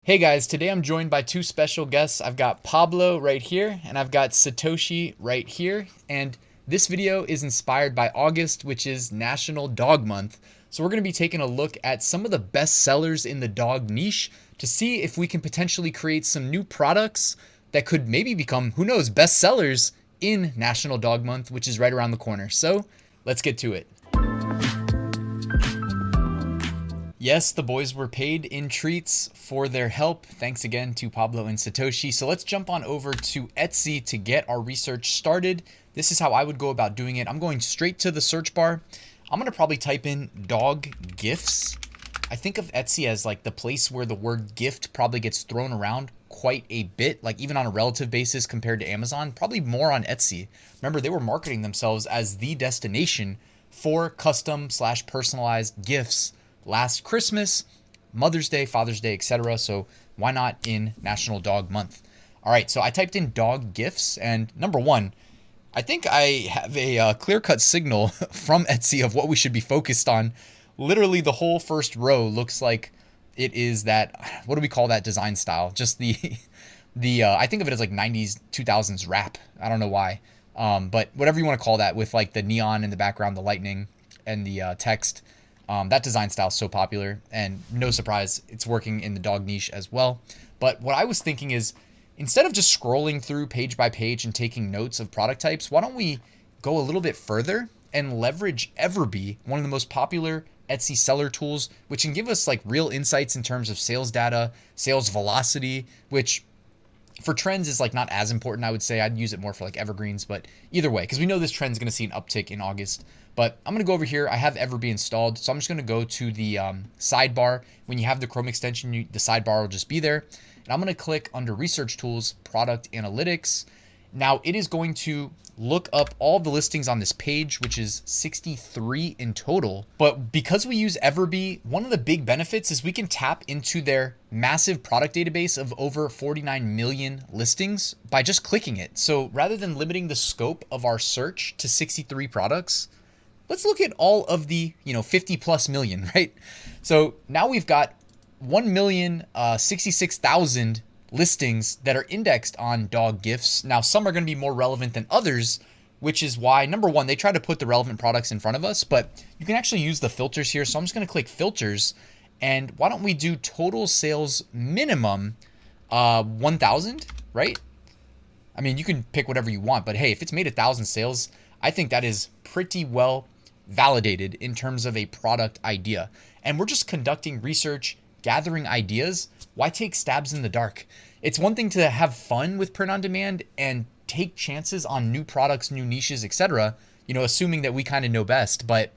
Hey guys, today I'm joined by two special guests. I've got Pablo right here and I've got Satoshi right here. And this video is inspired by August, which is National Dog Month. So we're going to be taking a look at some of the best sellers in the dog niche to see if we can potentially create some new products that could maybe become, who knows, best sellers in National Dog Month, which is right around the corner. So let's get to it. Yes, the boys were paid in treats for their help. Thanks again to Pablo and Satoshi. So let's jump on over to Etsy to get our research started. This is how I would go about doing it. I'm going straight to the search bar. I'm going to probably type in dog gifts. I think of Etsy as like the place where the word gift probably gets thrown around quite a bit, like even on a relative basis compared to Amazon, probably more on Etsy. Remember, they were marketing themselves as the destination for custom/personalized gifts last Christmas, Mother's Day, Father's Day, etc. So why not in National Dog Month? All right, so I typed in dog gifts, and number one, I think I have a clear-cut signal from Etsy of what we should be focused on. Literally the whole first row looks like it is that, what do we call that design style? Just the I think of it as like 90s, 2000s rap. I don't know why. But whatever you want to call that, with like the neon in the background, the lightning, and the text. That design style is so popular, and no surprise, it's working in the dog niche as well. But what I was thinking is, instead of just scrolling through page by page and taking notes of product types, why don't we go a little bit further and leverage Everbee, one of the most popular Etsy seller tools, which can give us like real insights in terms of sales data, sales velocity, which for trends is like not as important, I would say. I'd use it more for like evergreens, but either way, because we know this trend is going to see an uptick in August. But I'm going to go over here. I have Everbee installed, so I'm just going to go to the sidebar. When you have the Chrome extension, the sidebar will just be there. And I'm going to click under Research Tools, Product Analytics. Now it is going to look up all the listings on this page, which is 63 in total. But because we use Everbee, one of the big benefits is we can tap into their massive product database of over 49 million listings by just clicking it. So rather than limiting the scope of our search to 63 products, let's look at all of the 50 plus million, right? So now we've got 1,066,000 listings that are indexed on dog gifts. Now, some are going to be more relevant than others, which is why, number one, they try to put the relevant products in front of us, but you can actually use the filters here. So I'm just going to click filters, and why don't we do total sales minimum 1,000, right? I mean, you can pick whatever you want, but hey, if it's made 1,000 sales, I think that is pretty well validated in terms of a product idea. And we're just conducting research, gathering ideas. Why take stabs in the dark? It's one thing to have fun with print on demand and take chances on new products, new niches, etc., assuming that we kind of know best. But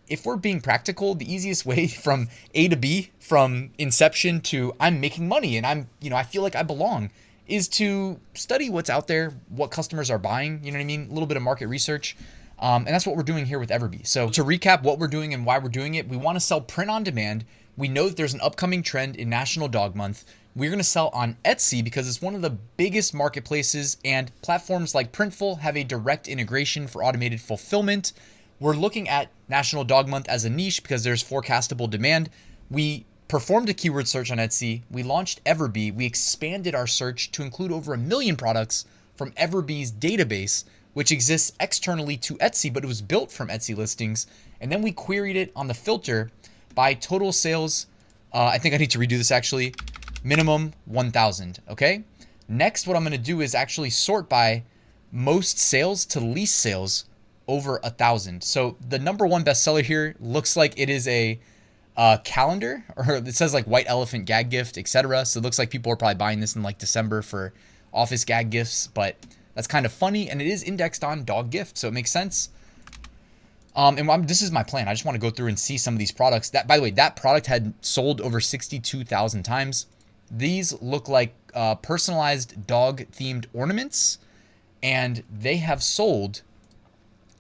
if we're being practical, the easiest way from A to B, from inception to I'm making money and I feel like I belong, is to study what's out there, what customers are buying, you know what I mean? A little bit of market research. And that's what we're doing here with Everbee. So to recap what we're doing and why we're doing it, we want to sell print on demand. We know that there's an upcoming trend in National Dog Month. We're going to sell on Etsy because it's one of the biggest marketplaces, and platforms like Printful have a direct integration for automated fulfillment. We're looking at National Dog Month as a niche because there's forecastable demand. We performed a keyword search on Etsy. We launched Everbee. We expanded our search to include over 1 million products from Everbee's database, which exists externally to Etsy, but it was built from Etsy listings. And then we queried it on the filter by total sales. I think I need to redo this actually. Minimum 1,000, okay? Next, what I'm gonna do is actually sort by most sales to least sales over 1,000. So the number one bestseller here looks like it is a calendar, or it says like white elephant gag gift, etc. So it looks like people are probably buying this in like December for office gag gifts, but that's kind of funny, and it is indexed on dog gift, so it makes sense. This is my plan. I just want to go through and see some of these products. That, by the way, that product had sold over 62,000 times. These look like personalized dog-themed ornaments, and they have sold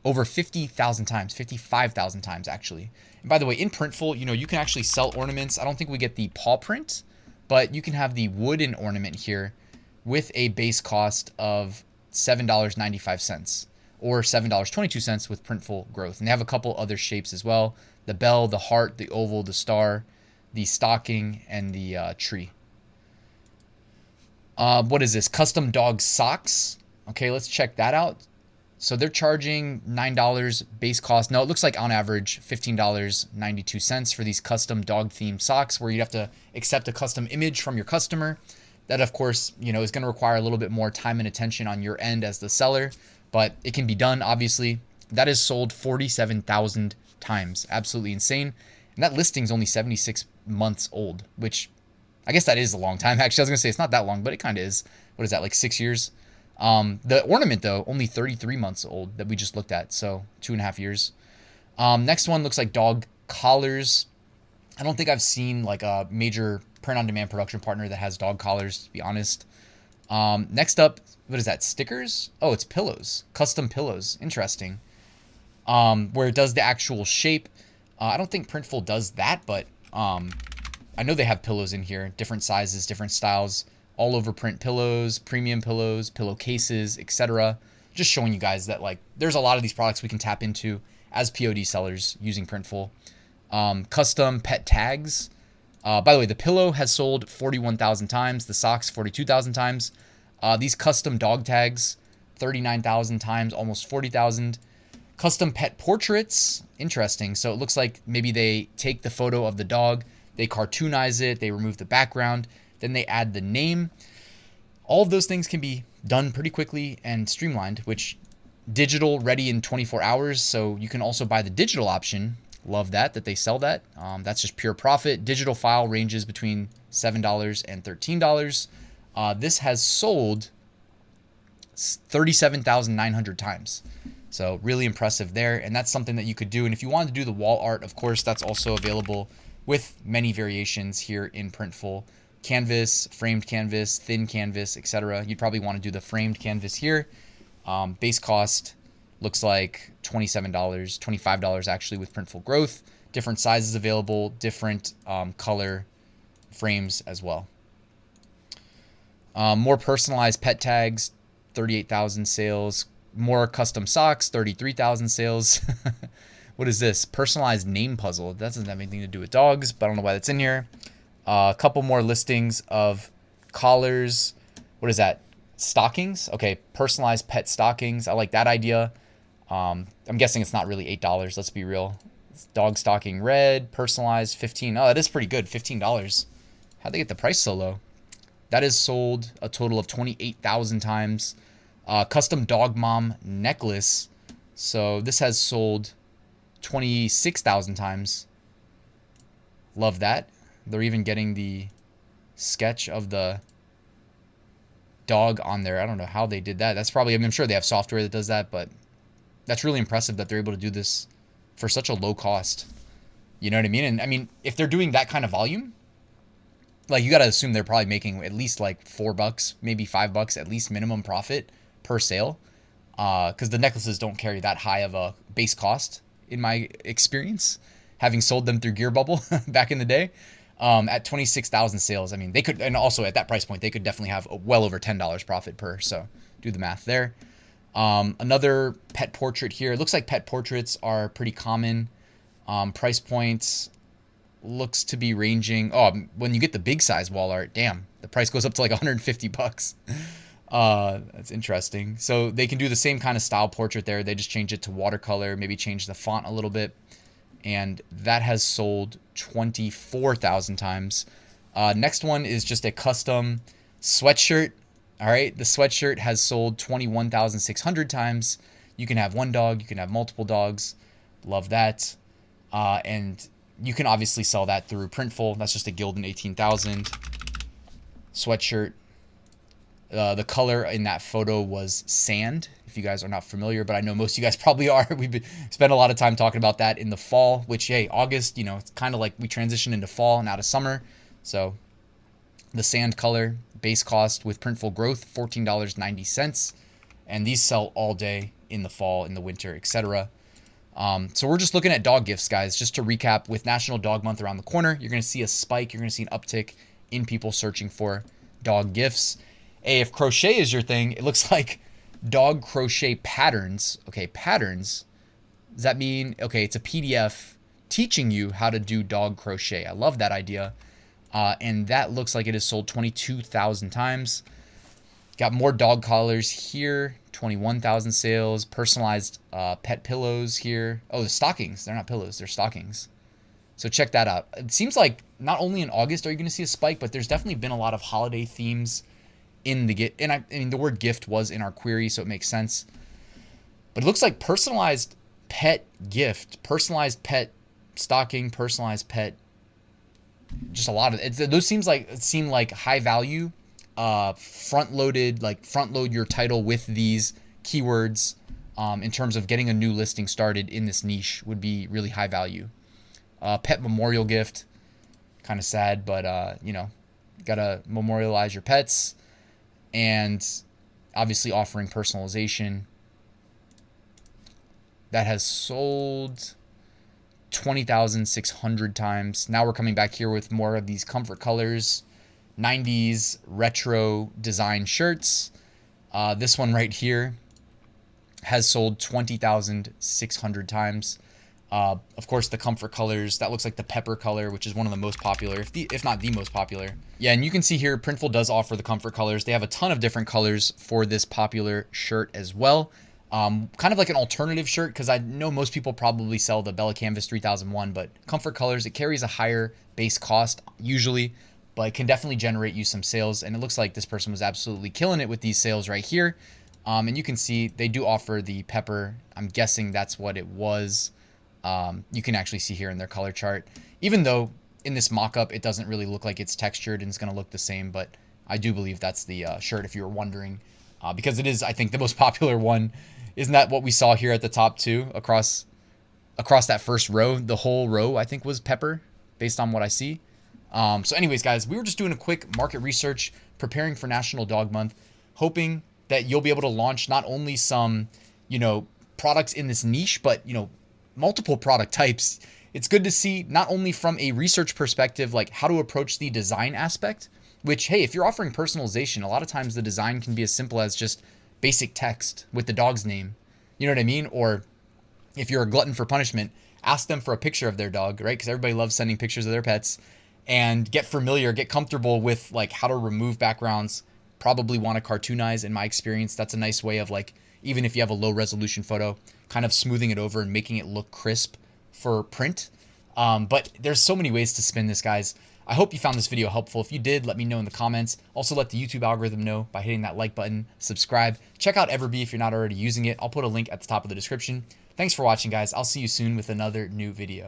over 50,000 times, 55,000 times actually. And by the way, in Printful, you can actually sell ornaments. I don't think we get the paw print, but you can have the wooden ornament here with a base cost of $7.95. or $7.22 with Printful growth. And they have a couple other shapes as well. The bell, the heart, the oval, the star, the stocking, and the tree. What is this? Custom dog socks. Okay, let's check that out. So they're charging $9 base cost. No, it looks like on average $15.92 for these custom dog themed socks, where you'd have to accept a custom image from your customer. That, of course, is going to require a little bit more time and attention on your end as the seller, but it can be done, obviously. That is sold 47,000 times. Absolutely insane. And that listing's only 76 months old, which I guess that is a long time. Actually, I was going to say it's not that long, but it kind of is. What is that, like 6 years? The ornament, though, only 33 months old that we just looked at, so 2.5 years. Next one looks like dog collars. I don't think I've seen like a major print-on-demand production partner that has dog collars, to be honest. Next up, what is that, stickers? Oh, it's pillows, custom pillows. Interesting. Where it does the actual shape. I don't think Printful does that, but I know they have pillows in here, different sizes, different styles, all over print pillows, premium pillows, pillowcases, etc. Just showing you guys that like there's a lot of these products we can tap into as POD sellers using Printful. Custom pet tags. By the way, the pillow has sold 41,000 times. The socks 42,000 times. These custom dog tags 39,000 times, almost 40,000. Custom pet portraits. Interesting. So it looks like maybe they take the photo of the dog, they cartoonize it, they remove the background, then they add the name. All of those things can be done pretty quickly and streamlined, which digital ready in 24 hours. So you can also buy the digital option. Love that they sell that. That's just pure profit. Digital file ranges between $7 and $13. This has sold 37,900 times. So really impressive there. And that's something that you could do. And if you wanted to do the wall art, of course, that's also available with many variations here in Printful. Canvas, framed canvas, thin canvas, etc. You'd probably want to do the framed canvas here. Base cost looks like $27, $25 actually with Printful Growth. Different sizes available, different color frames as well. More personalized pet tags, 38,000 sales. More custom socks, 33,000 sales. What is this? Personalized name puzzle. That doesn't have anything to do with dogs, but I don't know why that's in here. A couple more listings of collars. What is that? Stockings. Okay, personalized pet stockings. I like that idea. I'm guessing it's not really $8. Let's be real. It's dog stocking red, personalized, 15. Oh, that is pretty good. $15. How'd they get the price so low? That is sold a total of 28,000 times. Custom dog mom necklace. So this has sold 26,000 times. Love that. They're even getting the sketch of the dog on there. I don't know how they did that. That's probably, I'm sure they have software that does that, but that's really impressive that they're able to do this for such a low cost. You know what I mean? And I mean, if they're doing that kind of volume, like you got to assume they're probably making at least like $4, maybe $5 at least minimum profit per sale. Because the necklaces don't carry that high of a base cost in my experience, having sold them through Gear Bubble back in the day. At 26,000 sales, I mean, they could, and also at that price point, they could definitely have well over $10 profit per. So do the math there. Another pet portrait here. It looks like pet portraits are pretty common. Price points looks to be ranging. Oh, when you get the big size wall art, damn, the price goes up to like $150. That's interesting. So they can do the same kind of style portrait there. They just change it to watercolor, maybe change the font a little bit. And that has sold 24,000 times. Next one is just a custom sweatshirt. All right, the sweatshirt has sold 21,600 times. You can have one dog, you can have multiple dogs. Love that. And you can obviously sell that through Printful. That's just a Gildan 18,000 sweatshirt. The color in that photo was sand, if you guys are not familiar, but I know most of you guys probably are. We've spent a lot of time talking about that in the fall, which, hey, August, it's kind of like we transition into fall and out of summer. So the sand color, base cost with Printful Growth, $14.90. And these sell all day in the fall, in the winter, etc. So we're just looking at dog gifts, guys. Just to recap, with National Dog Month around the corner, you're going to see a spike. You're going to see an uptick in people searching for dog gifts. Hey, if crochet is your thing, it looks like dog crochet patterns. Okay, patterns. Does that mean, okay, it's a PDF teaching you how to do dog crochet. I love that idea. And that looks like it is sold 22,000 times. Got more dog collars here, 21,000 sales. Personalized pet pillows here. Oh, the stockings. They're not pillows, they're stockings. So check that out. It seems like not only in August are you going to see a spike, but there's definitely been a lot of holiday themes in the gift. And I mean, the word gift was in our query, so it makes sense. But it looks like personalized pet gift, personalized pet stocking, personalized pet. Just a lot of it. Those seem like high value, front load your title with these keywords. In terms of getting a new listing started in this niche would be really high value. Pet memorial gift, kind of sad, but you know, gotta memorialize your pets, and obviously offering personalization. That has sold 20,600 times. Now we're coming back here with more of these comfort colors, 90s retro design shirts. This one right here has sold 20,600 times. Of course, the comfort colors, that looks like the pepper color, which is one of the most popular, if not the most popular. Yeah, and you can see here, Printful does offer the comfort colors. They have a ton of different colors for this popular shirt as well. Kind of like an alternative shirt, because I know most people probably sell the Bella Canvas 3001, but comfort colors, it carries a higher base cost usually, but it can definitely generate you some sales. And it looks like this person was absolutely killing it with these sales right here. And you can see they do offer the pepper. I'm guessing that's what it was. You can actually see here in their color chart, even though in this mock-up it doesn't really look like it's textured and it's going to look the same, but I do believe that's the shirt if you were wondering, because it is, I think, the most popular one. Isn't that what we saw here at the top too, across that first row? The whole row, I think, was pepper based on what I see. So anyways, guys, we were just doing a quick market research, preparing for National Dog Month, hoping that you'll be able to launch not only some, you know, products in this niche, but, you know, multiple product types. It's good to see not only from a research perspective, like how to approach the design aspect, which, hey, if you're offering personalization, a lot of times the design can be as simple as just basic text with the dog's name. You know what I mean? Or if you're a glutton for punishment, ask them for a picture of their dog, right? Because everybody loves sending pictures of their pets, and get familiar, get comfortable with like how to remove backgrounds. Probably want to cartoonize. In my experience, that's a nice way of, like, even if you have a low resolution photo, kind of smoothing it over and making it look crisp for print. But there's so many ways to spin this, guys. I hope you found this video helpful. If you did, let me know in the comments. Also, let the YouTube algorithm know by hitting that like button, subscribe. Check out Everbee if you're not already using it. I'll put a link at the top of the description. Thanks for watching, guys. I'll see you soon with another new video.